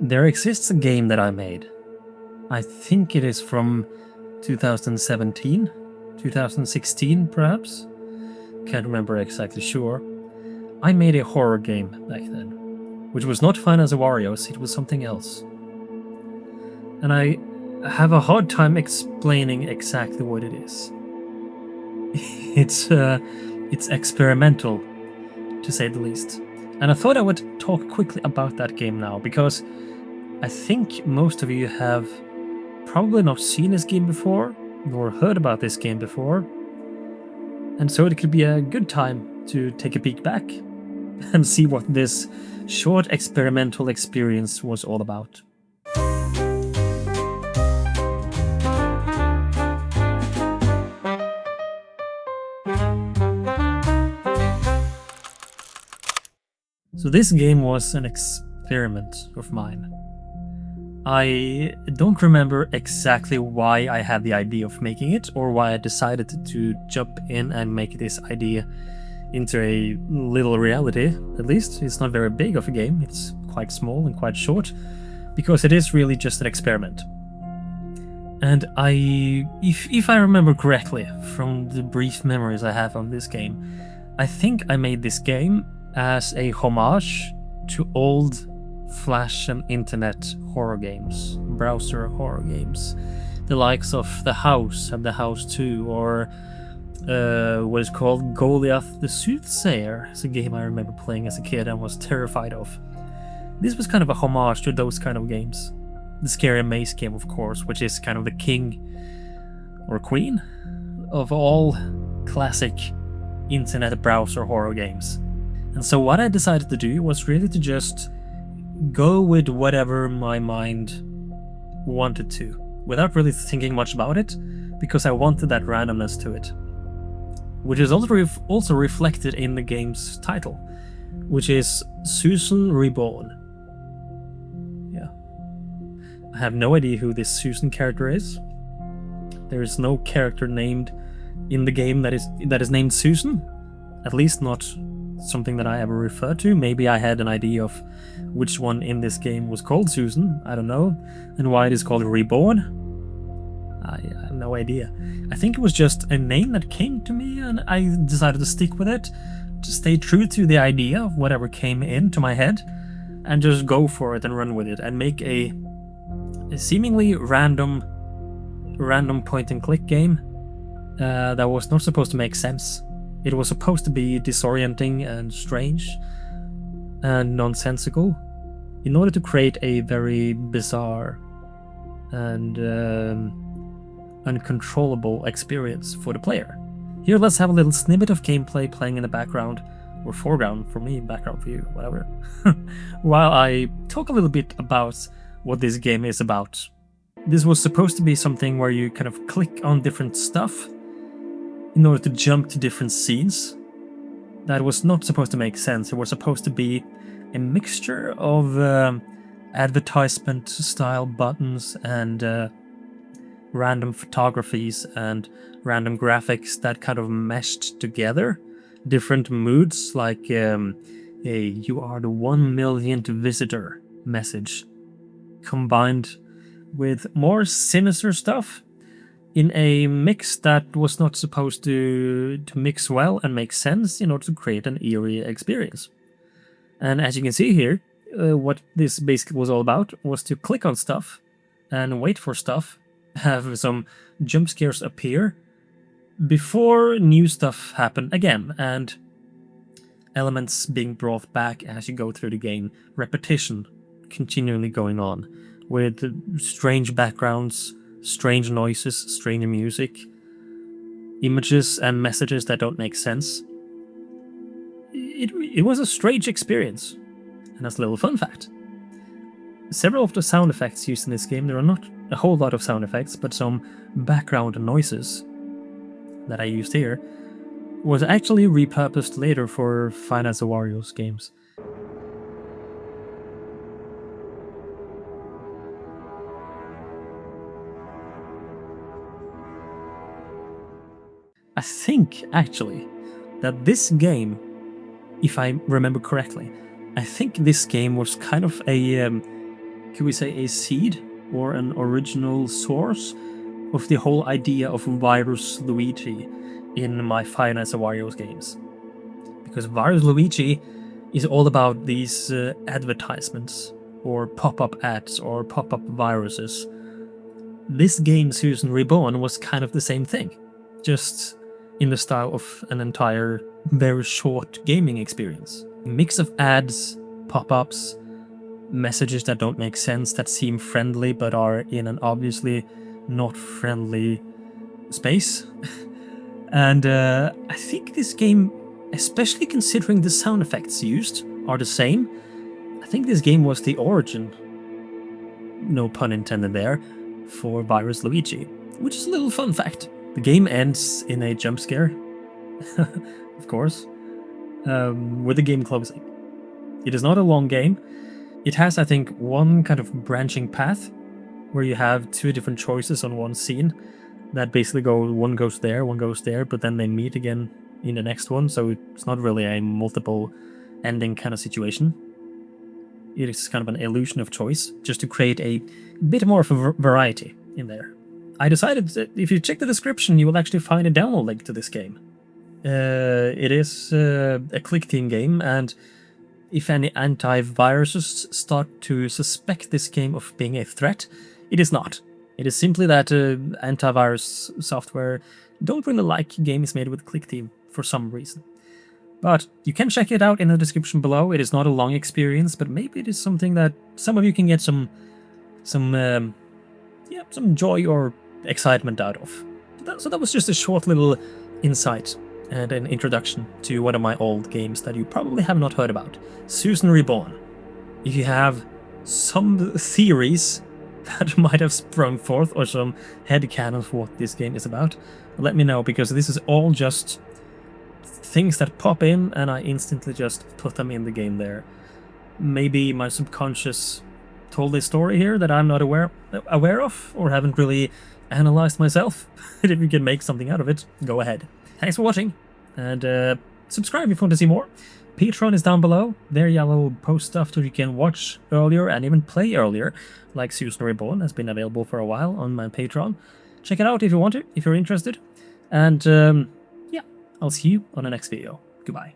There exists a game that I made. I think it is from 2017, 2016 perhaps. Can't remember exactly sure. I made a horror game back then, which was not Fine as a Warriors, it was something else. And I have a hard time explaining exactly what it is. It's experimental, to say the least. And I thought I would talk quickly about that game now, because I think most of you have probably not seen this game before, nor heard about this game before. And so it could be a good time to take a peek back and see what this short experimental experience was all about. So this game was an experiment of mine. I don't remember exactly why I had the idea of making it, or why I decided to jump in and make this idea into a little reality. At least it's not very big of a game, it's quite small and quite short, because it is really just an experiment. And if I remember correctly from the brief memories I have on this game, I think I made this game as a homage to old Flash and internet horror games, browser horror games, the likes of The House and The House 2, or what is called Goliath the Soothsayer. It's a game I remember playing as a kid and was terrified of. This was kind of a homage to those kind of games. The Scary Maze game, of course, which is kind of the king or queen of all classic internet browser horror games. And so what I decided to do was really to just go with whatever my mind wanted to, without really thinking much about it, because I wanted that randomness to it. Which is also reflected in the game's title, which is Susan Reborn. Yeah. I have no idea who this Susan character is. There is no character named in the game that is named Susan. At least not something that I ever referred to. Maybe I had an idea of which one in this game was called Susan, I don't know, and why it is called Reborn. I have no idea. I think it was just a name that came to me, and I decided to stick with it, to stay true to the idea of whatever came into my head, and just go for it and run with it, and make a seemingly random point-and-click game that was not supposed to make sense. It was supposed to be disorienting and strange and nonsensical in order to create a very bizarre and uncontrollable experience for the player. Here, let's have a little snippet of gameplay playing in the background, or foreground for me, background for you, whatever, while I talk a little bit about what this game is about. This was supposed to be something where you kind of click on different stuff in order to jump to different scenes. That was not supposed to make sense. It was supposed to be a mixture of advertisement style buttons and random photographies and random graphics that kind of meshed together. Different moods, like a "you are the 1 millionth visitor" message, combined with more sinister stuff in a mix that was not supposed to mix well and make sense in order to create an eerie experience. And as you can see here, what this basically was all about was to click on stuff and wait for stuff, have some jump scares appear before new stuff happen again, and elements being brought back as you go through the game, repetition continually going on, with strange backgrounds, strange noises, strange music, images and messages that don't make sense. It was a strange experience. And as a little fun fact, several of the sound effects used in this game, there are not a whole lot of sound effects, but some background noises that I used here was actually repurposed later for Fine as a Warriors games. I think, actually, that this game, if I remember correctly, I think this game was kind of a could we say, a seed or an original source of the whole idea of Virus Luigi in my Five Nights at Wario's games. Because Virus Luigi is all about these advertisements or pop-up ads or pop-up viruses. This game, Susan Reborn, was kind of the same thing, just in the style of an entire very short gaming experience. A mix of ads, pop-ups, messages that don't make sense, that seem friendly but are in an obviously not friendly space. And I think this game, especially considering the sound effects used are the same, I think this game was the origin, no pun intended there, for Virus Luigi, which is a little fun fact. The game ends in a jump scare, of course, with the game closing. It is not a long game. It has, I think, one kind of branching path where you have two different choices on one scene that basically go, one goes there, but then they meet again in the next one, so it's not really a multiple ending kind of situation. It is kind of an illusion of choice, just to create a bit more of a variety in there. I decided that if you check the description, you will actually find a download link to this game. It is a click team game, and if any antiviruses start to suspect this game of being a threat, it is not. It is simply that antivirus software don't really like games made with click team for some reason. But you can check it out in the description below. It is not a long experience, but maybe it is something that some of you can get some joy or excitement out of. So that was just a short little insight and an introduction to one of my old games that you probably have not heard about, Susan Reborn. If you have some theories that might have sprung forth or some headcanon for what this game is about, let me know, because this is all just things that pop in and I instantly just put them in the game there. Maybe my subconscious told a story here that I'm not aware of or haven't really analyzed myself. If you can make something out of it, go ahead. Thanks for watching, and subscribe if you want to see more. Patreon is down below. There I will post stuff that you can watch earlier and even play earlier, like Susan Reborn has been available for a while on my Patreon. Check it out if you want to, if you're interested. And yeah, I'll see you on the next video. Goodbye.